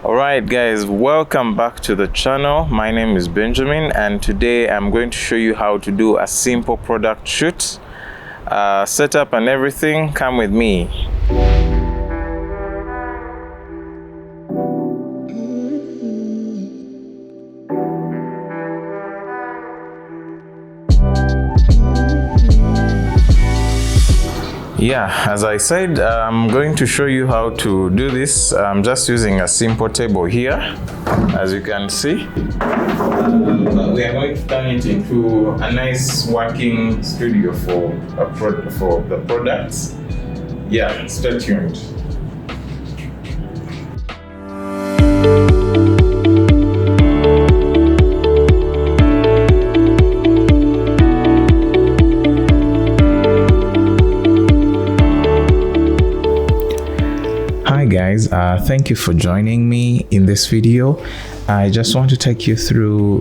Alright guys, welcome back to the channel. My name is Benjamin and today I'm going to show you how to do a simple product shoot. Setup and everything, come with me. Yeah, as I said, I'm going to show you how to do this. I'm just using a simple table here, as you can see. But we are going to turn it into a nice working studio for the products. Yeah, stay tuned. Hi guys, thank you for joining me in this video. I just want to take you through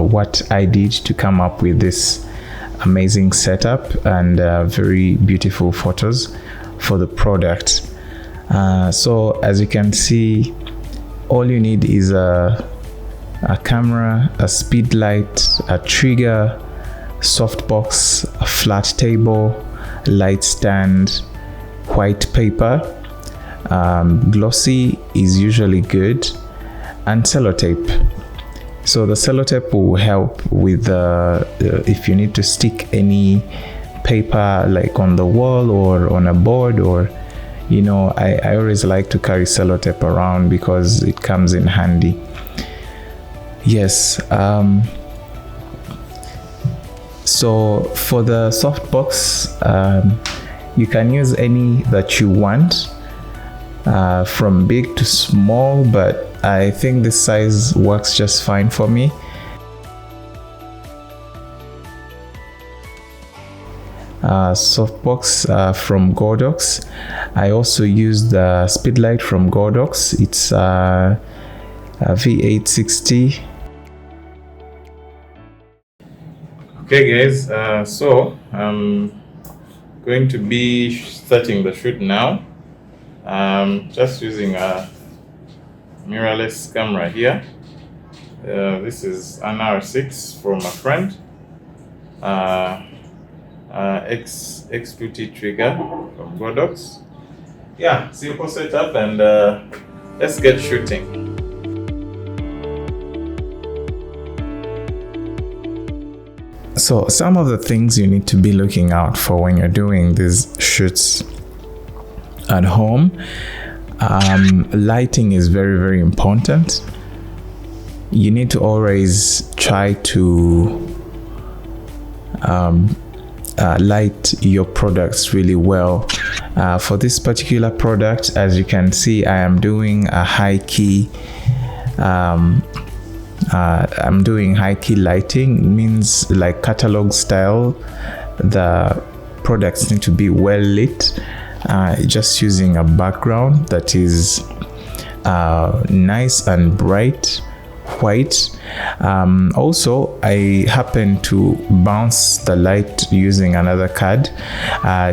what I did to come up with this amazing setup and very beautiful photos for the product. So as you can see, all you need is a camera, a speed light, a trigger, softbox, a flat table, light stand, white paper. Glossy is usually good, and sellotape. So the sellotape will help with if you need to stick any paper like on the wall or on a board, or I always like to carry sellotape around because it comes in handy. Yes. So for the softbox, you can use any that you want. From big to small, but I think this size works just fine for me. Softbox from Godox. I also used the speedlight from Godox. It's a V860. Okay guys, so I'm going to be starting the shoot now. Just using a mirrorless camera here. This is an R6 from a friend. X2T trigger from Godox. Yeah, simple setup, and let's get shooting. So some of the things you need to be looking out for when you're doing these shoots at home. Lighting is very, very important. You need to always try to light your products really well. For this particular product, as you can see, I am doing a high key. I'm doing high key lighting. It means like catalog style. The products need to be well lit. Just using a background that is nice and bright white. Also, I happen to bounce the light using another card.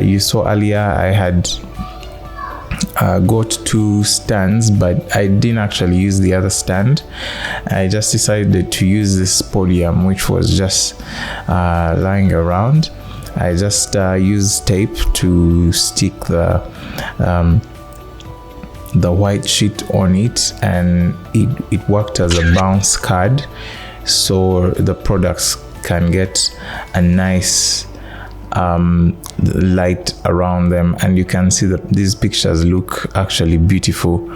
You saw earlier I had got two stands, but I didn't actually use the other stand. I just decided to use this podium, which was just lying around. I just used tape to stick the white sheet on it, and it worked as a bounce card, so the products can get a nice light around them, and you can see that these pictures look actually beautiful.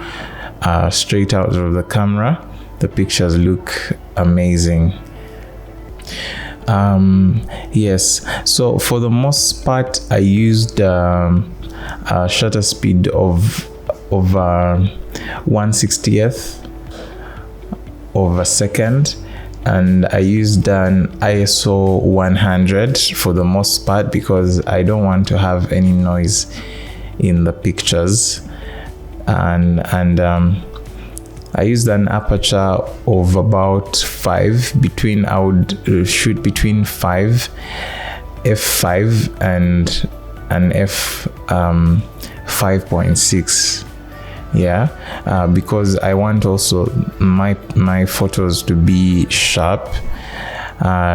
Straight out of the camera, the pictures look amazing. Yes, so for the most part I used a shutter speed of 1/60th of a second, and I used an ISO 100 for the most part because I don't want to have any noise in the pictures, and I used an aperture of about 5. I would shoot between 5 f5 and an f 5.6. because I want also my photos to be sharp.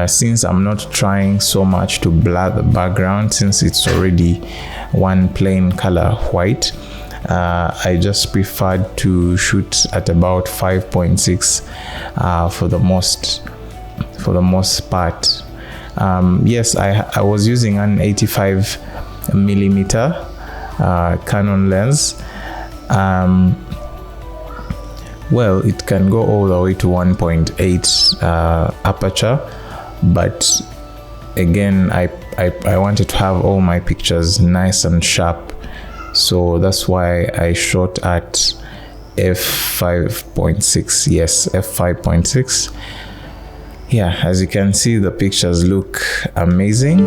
Since I'm not trying so much to blur the background, since it's already one plain color white, I just preferred to shoot at about 5.6 for the most part. Yes, I was using an 85mm Canon lens. Well, it can go all the way to 1.8 aperture, but again, I wanted to have all my pictures nice and sharp, so that's why I shot at f5.6. Yes, f5.6. Yeah, as you can see, the pictures look amazing.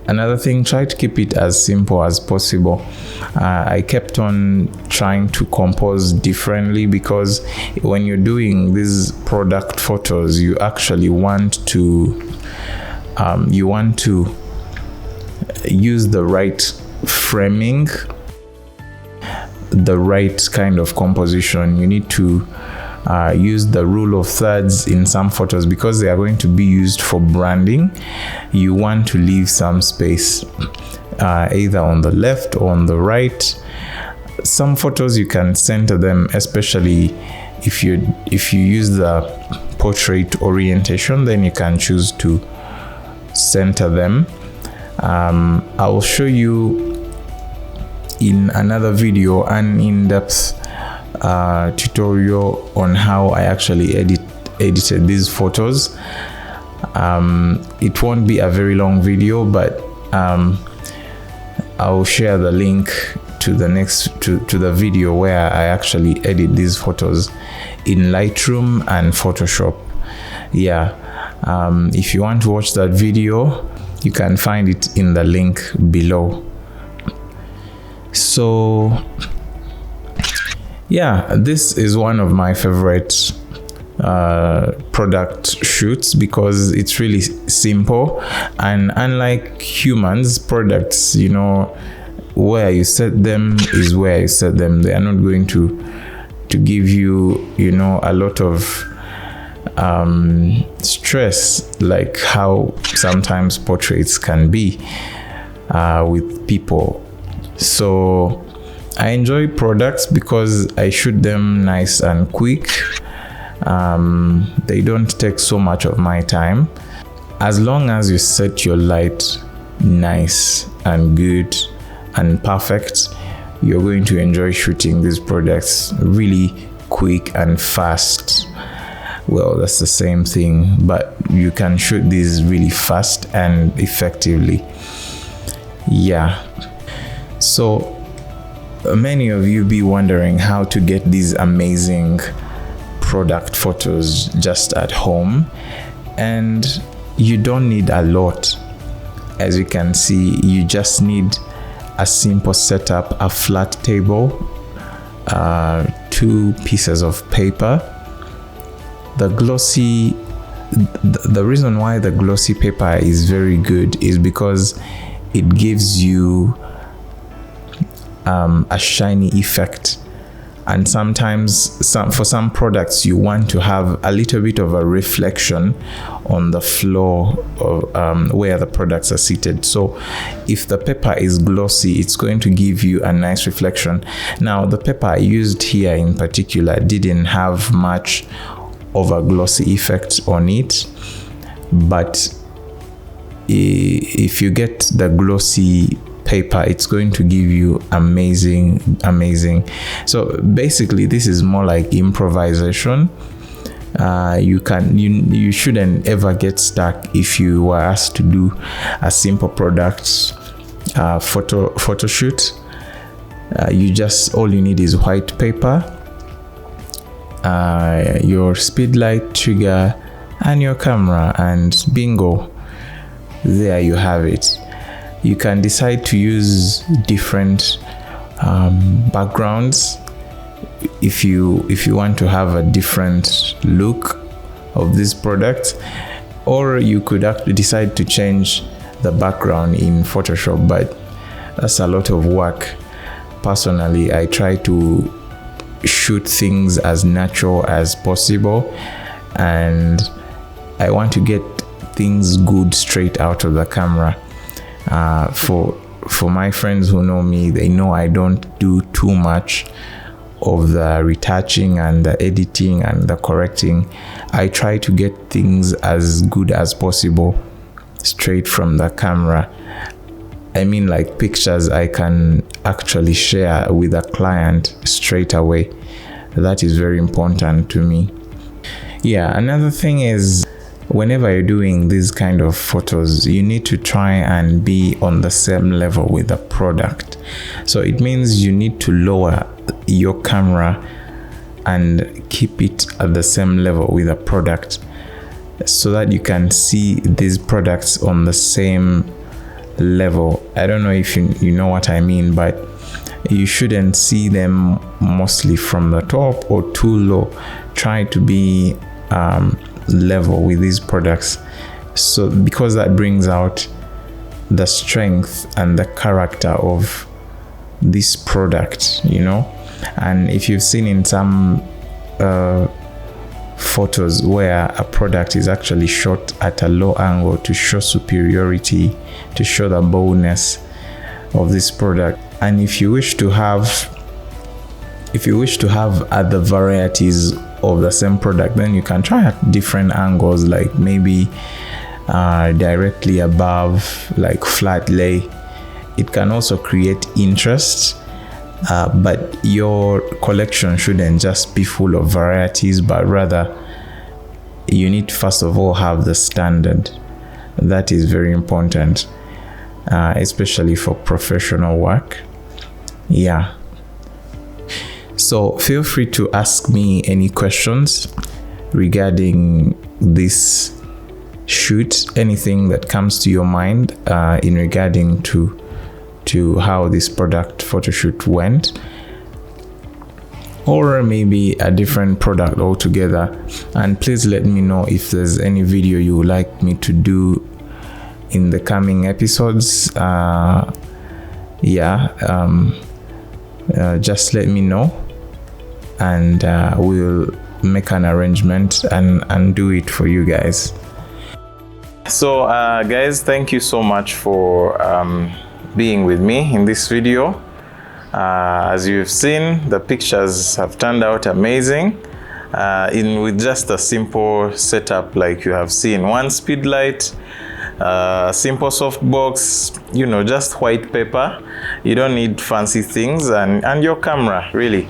Another thing, try to keep it as simple as possible. I kept on trying to compose differently, because when you're doing these product photos, you actually want to use the right framing, the right kind of composition. You need to use the rule of thirds in some photos, because they are going to be used for branding. You want to leave some space, either on the left or on the right. Some photos you can center them, especially if you use the portrait orientation, then you can choose to center them. I will show you in another video an in-depth tutorial on how I actually edited these photos. It won't be a very long video, but I'll share the link to the video where I actually edit these photos in Lightroom and Photoshop. If you want to watch that video, you can find it in the link below. So this is one of my favorite product shoots, because it's really simple, and unlike humans, products, where you set them is where you set them. They are not going to give you a lot of stress, like how sometimes portraits can be with people. So I enjoy products because I shoot them nice and quick. They don't take so much of my time. As long as you set your light nice and good and perfect, you're going to enjoy shooting these products really quick and fast. Well, that's the same thing, but you can shoot these really fast and effectively. So many of you be wondering how to get these amazing product photos just at home, and you don't need a lot. As you can see, you just need a simple setup, a flat table, 2 pieces of paper. The reason why the glossy paper is very good is because it gives you a shiny effect, and sometimes for some products you want to have a little bit of a reflection on the floor of where the products are seated. So if the paper is glossy, it's going to give you a nice reflection. Now, the paper I used here in particular didn't have much of a glossy effect on it, but if you get the glossy paper, it's going to give you amazing. So basically, this is more like improvisation. You shouldn't ever get stuck if you were asked to do a simple product photo shoot. All you need is white paper, your speed light, trigger, and your camera, and bingo, there you have it. You can decide to use different backgrounds if you want to have a different look of this product, or you could actually decide to change the background in Photoshop, but that's a lot of work. Personally, I try to shoot things as natural as possible, and I want to get things good straight out of the camera. For my friends who know me, they know I don't do too much of the retouching and the editing and the correcting. I try to get things as good as possible straight from the camera. I mean, like pictures I can actually share with a client straight away. That is very important to me. Yeah, another thing is, whenever you're doing these kind of photos, you need to try and be on the same level with the product. So it means you need to lower your camera and keep it at the same level with the product, so that you can see these products on the same level. I don't know if you know what I mean, but you shouldn't see them mostly from the top or too low. Try to be level with these products, so because that brings out the strength and the character of this product, you know. And if you've seen in some photos where a product is actually shot at a low angle to show superiority, to show the boldness of this product. And if you wish to have other varieties of the same product, then you can try at different angles, like maybe directly above, like flat lay. It can also create interest, but your collection shouldn't just be full of varieties, but rather you need to first of all have the standard. That is very important, especially for professional work. Yeah. So feel free to ask me any questions regarding this shoot, anything that comes to your mind in regarding to how this product photo shoot went, or maybe a different product altogether. And please let me know if there's any video you would like me to do in the coming episodes. Just let me know, and we'll make an arrangement and do it for you guys. So guys, thank you so much for being with me in this video. As you've seen, the pictures have turned out amazing, with just a simple setup like you have seen. One speed light, simple softbox, you know, just white paper. You don't need fancy things, and your camera, really.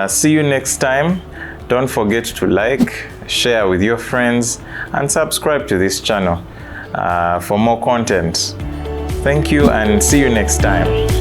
See you next time. Don't forget to like, share with your friends, and subscribe to this channel for more content. Thank you, and see you next time.